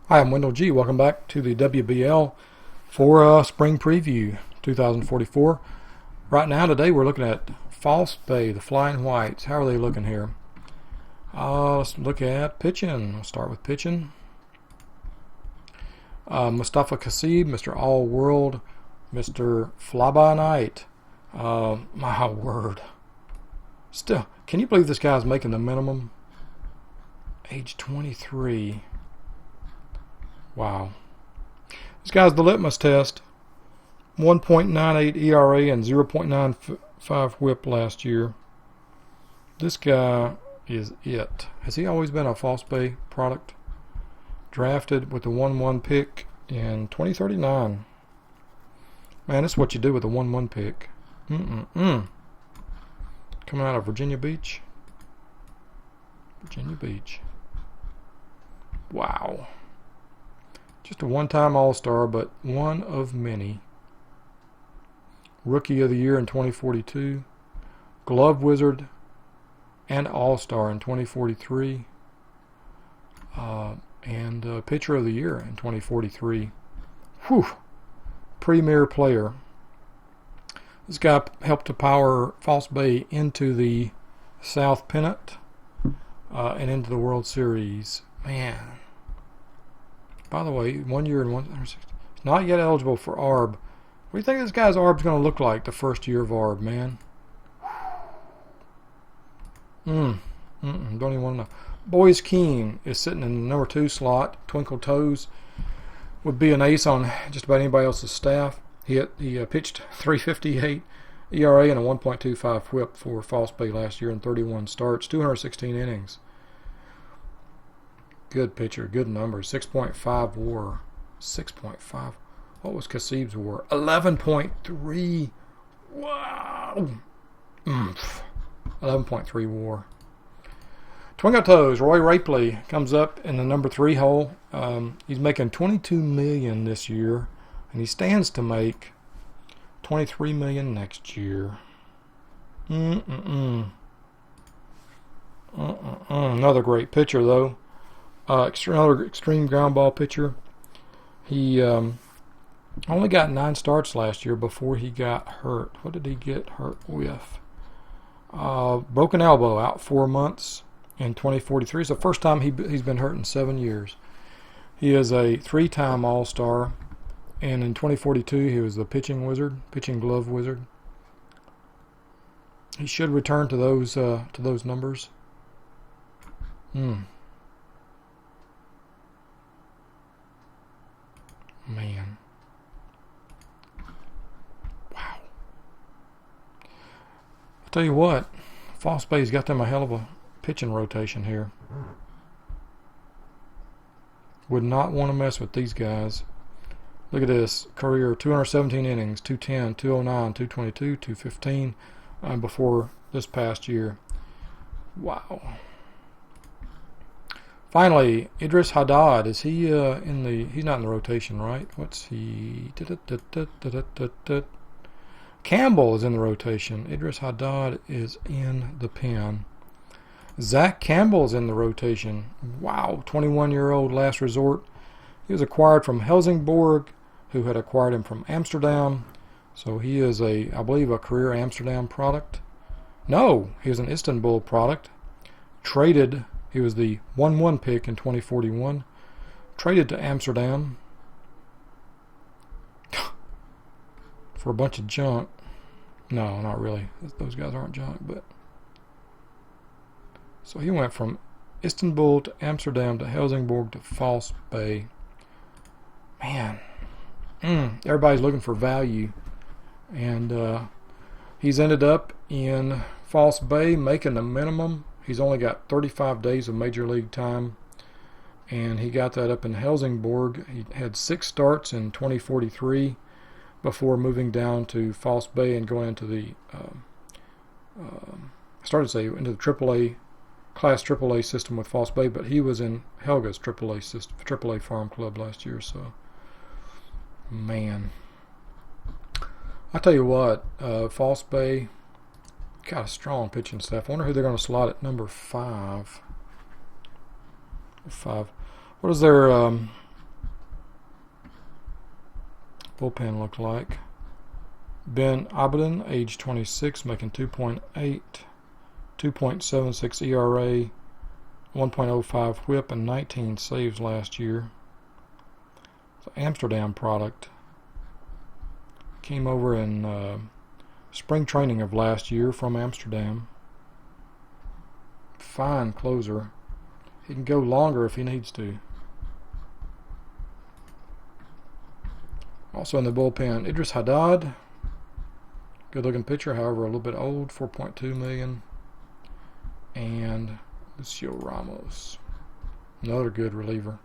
Hi, I'm Wendell G. Welcome back to the WBL for Spring Preview 2044. Right now, today, we're looking at False Bay, the Flying Whites. How are they looking here? Let's look at pitching. We'll start with pitching. Mustafa Kasib, Mr. All-World, Mr. Fly-By-Night. My word. Still, can you believe this guy's making the minimum? Age 23. Wow. This guy's the litmus test. 1.98 ERA and 0.95 whip last year. This guy is it. Has he always been a False Bay product? Drafted with the 1-1 pick in 2039. Man, this is what you do with a 1-1 pick. Coming out of Virginia Beach. Virginia Beach. Wow. Just a one-time All-Star, but one of many. Rookie of the Year in 2042. Glove Wizard and All-Star in 2043. And Pitcher of the Year in 2043. Whew. Premier player. This guy helped to power False Bay into the South Pennant and into the World Series. Man. By the way, 1 year and 160. He's not yet eligible for ARB. What do you think this guy's ARB's going to look like the first year of ARB, man? Don't even want to know. Boys Keene is sitting in the number 2 slot. Twinkle Toes would be an ace on just about anybody else's staff. He pitched 3.58 ERA and a 1.25 whip for False Bay last year in 31 starts, 216 innings. Good pitcher, good numbers. 6.5 WAR. 6.5. What was Kasib's WAR? 11.3. Wow. 11.3 WAR. Twinkle Toes, Roy Rapley comes up in the number 3 hole. He's making $22 million this year, and he stands to make $23 million next year. Another great pitcher, though. Another extreme ground ball pitcher. He only got 9 starts last year before he got hurt. What did he get hurt with? Broken elbow, out 4 months in 2043. It's the first time he's been hurt in 7 years. He is a 3-time All-Star, and in 2042 he was the pitching glove wizard. He should return to those numbers. Man. Wow. I'll tell you what, False Bay's got them a hell of a pitching rotation here. Would not want to mess with these guys. Look at this. Career 217 innings, 210, 209, 222, 215 before this past year. Wow. Finally, Idris Haddad. Is he he's not in the rotation, right? What's he? Campbell is in the rotation. Idris Haddad is in the pen. Zach Campbell is in the rotation. Wow, 21-year-old last resort. He was acquired from Helsingborg, who had acquired him from Amsterdam. So he is I believe, a career Amsterdam product. No, he was an Istanbul product. Traded. He was the 1-1 pick in 2041. Traded to Amsterdam for a bunch of junk. No, not really. Those guys aren't junk, but... So he went from Istanbul to Amsterdam to Helsingborg to False Bay. Man. Everybody's looking for value. And he's ended up in False Bay making the minimum. He's only got 35 days of Major League time, and he got that up in Helsingborg. He had 6 starts in 2043 before moving down to False Bay and going into the into the AAA Class AAA system with False Bay, but he was in Helga's AAA system, AAA Farm Club last year. So, man, I tell you what, False Bay. Got a strong pitching staff. I wonder who they're going to slot at number 5. What is their bullpen look like. Ben Abedin, age 26, making 2.8, 2.76 ERA, 1.05 whip, and 19 saves last year. It's an Amsterdam product. Came over in spring training of last year from Amsterdam. Fine closer. He can go longer if he needs to. Also in the bullpen, Idris Haddad. Good looking pitcher, however a little bit old, 4.2 million. And Lucio Ramos. Another good reliever.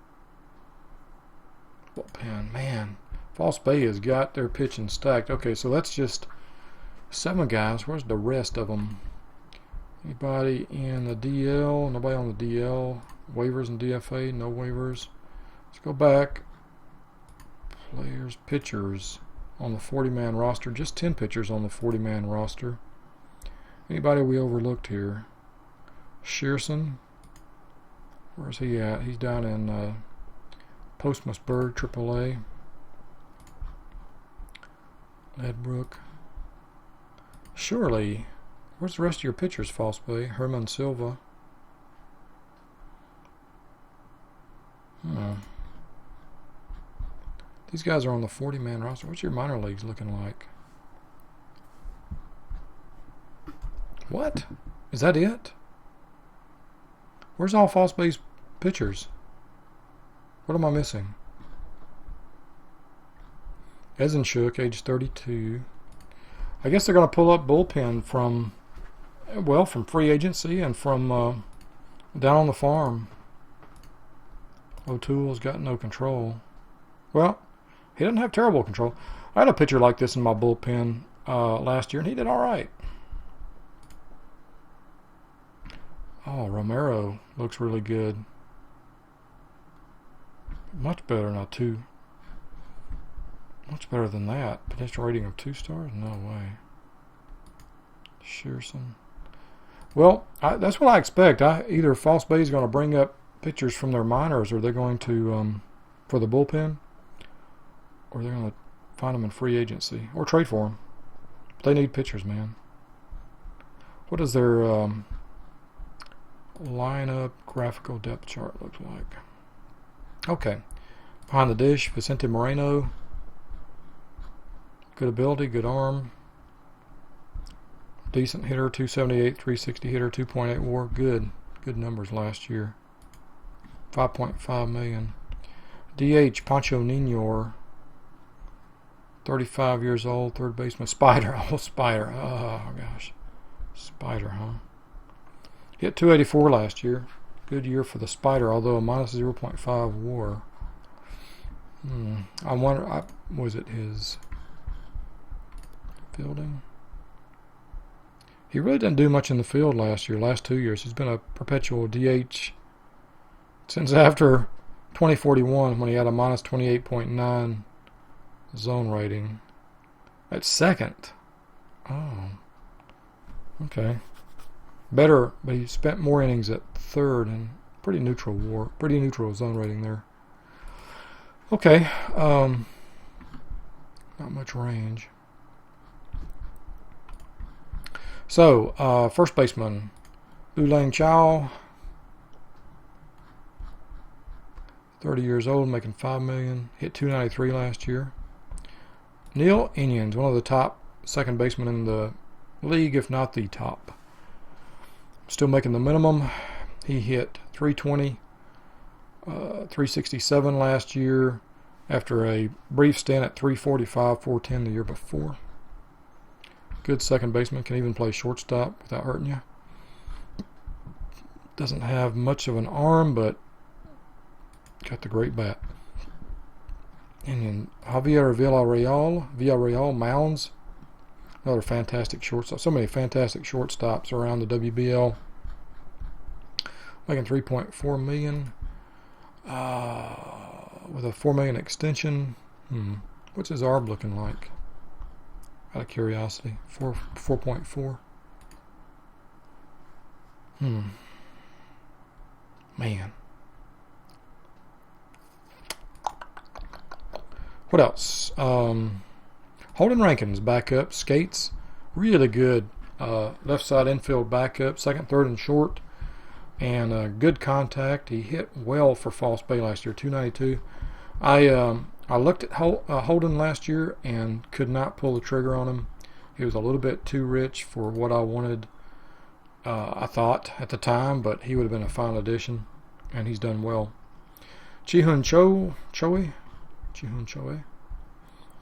Bullpen, man. False Bay has got their pitching stacked. Okay, so that's just 7 guys. Where's the rest of them? Anybody in the DL? Nobody on the DL. Waivers and DFA? No waivers. Let's go back. Players, pitchers on the 40-man roster. Just 10 pitchers on the 40-man roster. Anybody we overlooked here? Shearson. Where's he at? He's down in Postmusburg, AAA. Ledbrook. Surely. Where's the rest of your pitchers, False Bay? Herman Silva. These guys are on the 40-man roster. What's your minor leagues looking like? What? Is that it? Where's all False Bay's pitchers? What am I missing? Ezenshuk, age 32. I guess they're going to pull up bullpen from free agency and from down on the farm. O'Toole's got no control. Well, he doesn't have terrible control. I had a pitcher like this in my bullpen last year, and he did all right. Oh, Romero looks really good. Much better, not 2. Much better than that. Potential rating of 2 stars? No way. Shearson. Well, that's what I expect. Either False Bay is going to bring up pitchers from their minors, or they're going to, for the bullpen, or they're going to find them in free agency, or trade for them. But they need pitchers, man. What does their lineup graphical depth chart look like? Okay. Behind the dish, Vicente Moreno. Good ability, good arm. Decent hitter, 278, 360 hitter, 2.8 WAR. Good numbers last year. 5.5 million. DH, Pancho Niñor. 35 years old, third baseman. Spider. Oh, Spider. Oh, gosh. Spider, huh? Hit 284 last year. Good year for the Spider, although a minus 0.5 WAR. I wonder, was it his fielding? He really didn't do much in the field last year. Last 2 years, he's been a perpetual DH since after 2041, when he had a minus 28.9 zone rating. At second. Oh. Okay. Better, but he spent more innings at third and pretty neutral WAR. Pretty neutral zone rating there. Okay. Not much range. So, first baseman, Ulang Chow, 30 years old, making $5 million, hit 293 last year. Neil Inians, one of the top second basemen in the league, if not the top. Still making the minimum. He hit 320, 367 last year, after a brief stint at 345, 410 the year before. Good second baseman, can even play shortstop without hurting you. Doesn't have much of an arm, but got the great bat. And then Javier Villarreal Mounds, another fantastic shortstop. So many fantastic shortstops around the WBL. Making $3.4 million with a $4 million extension. What's his ARB looking like? Out of curiosity, 4.4. Man. What else? Holden Rankins, backup, skates, really good left side infield backup, second, third, and short, and good contact. He hit well for False Bay last year, 292. I looked at Holden last year and could not pull the trigger on him. He was a little bit too rich for what I wanted, I thought, at the time, but he would have been a fine addition, and he's done well. Chihun Choi,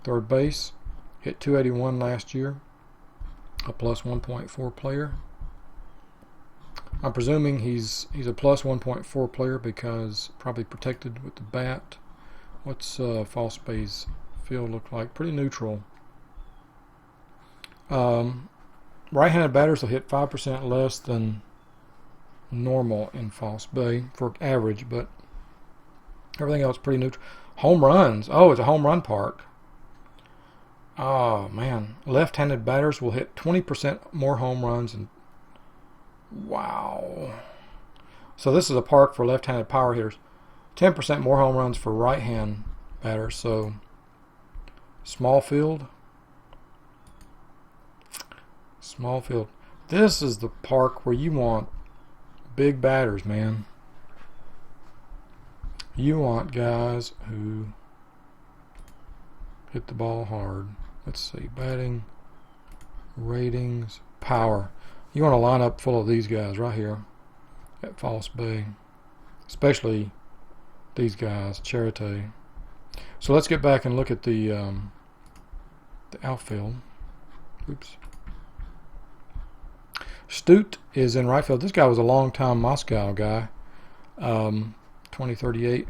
third base, hit 281 last year, a plus 1.4 player. I'm presuming he's a plus 1.4 player because probably protected with the bat. What's False Bay's field look like? Pretty neutral. Right-handed batters will hit 5% less than normal in False Bay for average, but everything else pretty neutral. Home runs. Oh, it's a home run park. Oh, man. Left-handed batters will hit 20% more home runs. And wow. So this is a park for left-handed power hitters. 10% more home runs for right-hand batters. So small field. This is the park where you want big batters, man. You want guys who hit the ball hard. Let's see, batting, ratings, power. You want a lineup full of these guys right here at False Bay, especially these guys, Charity. So let's get back and look at the outfield. Oops. Stute is in right field. This guy was a long-time Moscow guy. 2038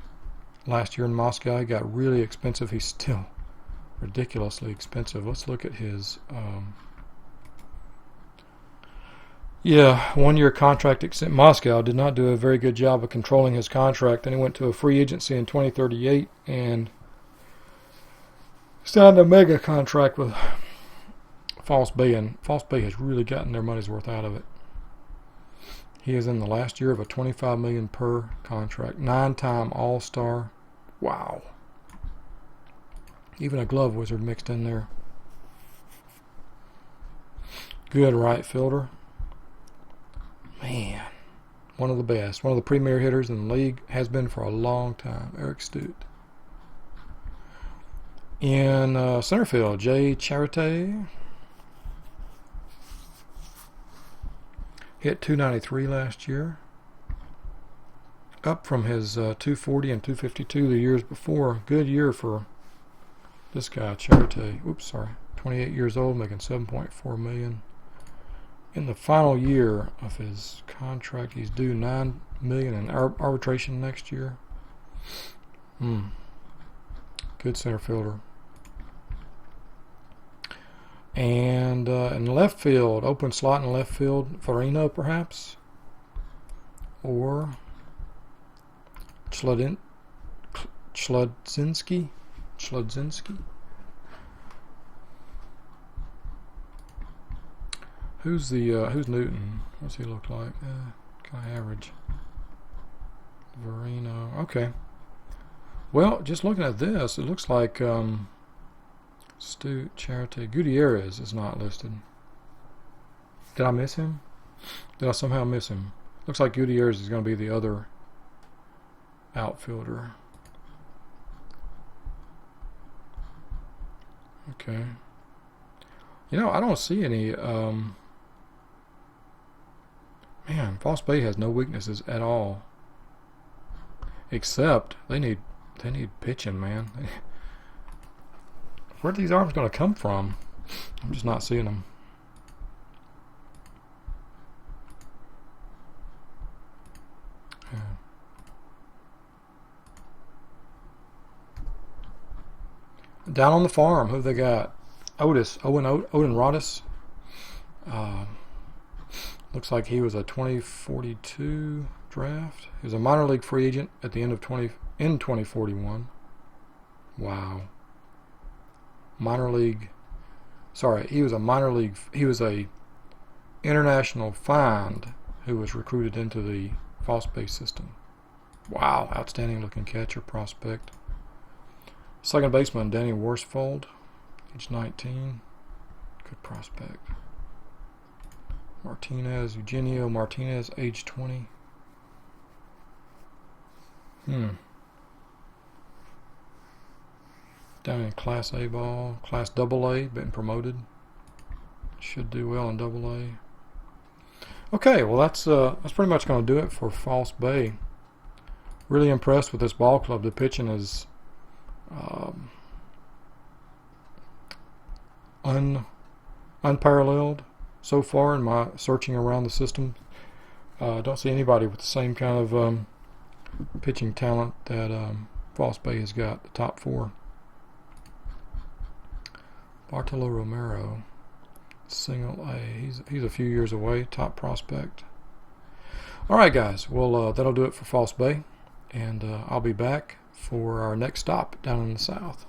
last year in Moscow. He got really expensive. He's still ridiculously expensive. Let's look at his 1-year contract extension. Moscow did not do a very good job of controlling his contract. Then he went to a free agency in 2038 and signed a mega contract with False Bay, and False Bay has really gotten their money's worth out of it. He is in the last year of a $25 million per contract. 9-time All-Star. Wow. Even a glove wizard mixed in there. Good right fielder. Man. One of the best. One of the premier hitters in the league. Has been for a long time. Eric Stute. In center field, Jay Charity. Hit 293 last year, up from his 240 and 252 the years before. Good year for this guy, Charity. 28 years old, making $7.4 million. In the final year of his contract, he's due $9 million in arbitration next year. Good center fielder. And in left field, open slot in left field, Farino perhaps, or Chludzinski. Who's Newton? What's he look like? Kind of average. Farino. Okay. Well, just looking at this, it looks like Stute, Charity, Gutierrez is not listed. Did I miss him? Did I somehow miss him? Looks like Gutierrez is going to be the other outfielder. Okay. You know, I don't see any. Man, False Bay has no weaknesses at all. Except they need pitching, man. Where are these arms going to come from? I'm just not seeing them. Yeah. Down on the farm, who they got? Owen Rodis. Looks like he was a 2042 draft. He was a minor league free agent at the end of 2041. Wow. He was a international find who was recruited into the False Bay system. Wow, outstanding looking catcher prospect. Second baseman Danny Worsfold, age 19. Good prospect. Martinez, Eugenio Martinez, age 20. Down in Class A ball, Class AA, been promoted. Should do well in AA. Okay, well that's pretty much going to do it for False Bay. Really impressed with this ball club. The pitching is unparalleled so far in my searching around the system. Don't see anybody with the same kind of pitching talent that False Bay has got. The top four. Bartolo Romero, single A. He's a few years away. Top prospect. All right, guys. Well, that'll do it for False Bay, and I'll be back for our next stop down in the south.